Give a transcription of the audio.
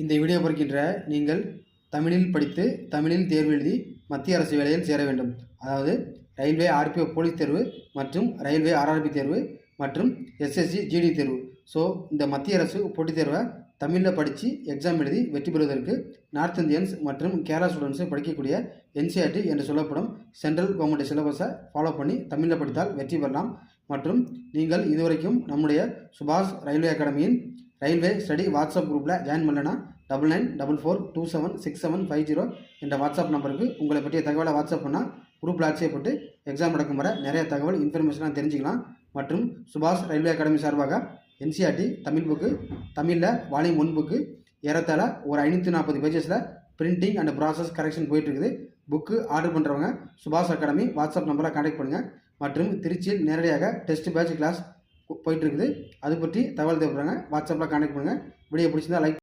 இந்த வீடியோ பார்க்கின்ற நீங்கள் தமிழில் படித்து தமிழில் தேர்வு எழுதி மத்திய அரசு வேலையில் சேர வேண்டும். அதாவது ரயில்வே ஆர்பிஓ போலீஸ் தேர்வு மற்றும் ரயில்வே ஆர்ஆர்பி தேர்வு மற்றும் எஸ்எஸ்சி ஜிடி தேர்வு. ஸோ இந்த மத்திய அரசு போட்டித் தேர்வை தமிழில் படித்து எக்ஸாம் எழுதி வெற்றி பெறுவதற்கு நார்த் இந்தியன்ஸ் மற்றும் கேரளா ஸ்டூடெண்ட்ஸு படிக்கக்கூடிய என்சிஆர்டி என்று சொல்லப்படும் சென்ட்ரல் கவர்மெண்ட் சிலபஸை ஃபாலோ பண்ணி தமிழில் படித்தால் வெற்றி பெறலாம். மற்றும் நீங்கள் இதுவரைக்கும் நம்முடைய சுபாஷ் ரயில்வே அகாடமியின் ரயில்வே ஸ்டடி வாட்ஸ்அப் குரூப்பில் ஜாயின் பண்ணலன்னா 9944276750 என்ற வாட்ஸ்அப் நம்பருக்கு உங்களை பற்றிய தகவலை வாட்ஸ்அப் பண்ணால் குரூப்பில் ஆட் செய்யப்பட்டு எக்ஸாம் நடக்கும் வரை நிறைய தகவல் இன்ஃபர்மேஷனாக தெரிஞ்சுக்கலாம். மற்றும் சுபாஷ் ரயில்வே அகாடமி சார்பாக என்சிஆர்டி தமிழ் புக்கு தமிழில் வால்யூம் 1 புக்கு ஏறத்தாழ ஒரு 540 பேஜஸில் பிரிண்டிங் அண்ட் ப்ராசஸ் கரெக்ஷன் போயிட்டுருக்குது. புக்கு ஆர்டர் பண்ணுறவங்க சுபாஷ் அகாடமி வாட்ஸ்அப் நம்பரில் கான்டாக்ட் பண்ணுங்கள். மற்றும் திருச்சியில் நேரடியாக டெஸ்ட் பேட்ச் கிளாஸ் போயிட்டுருக்குது. அது பற்றி தகவல் தேவைப்படுறாங்க வாட்ஸ்அப்பில் கான்டாக்ட் பண்ணுங்கள். வீடியோ பிடிச்சிருந்தா லைக்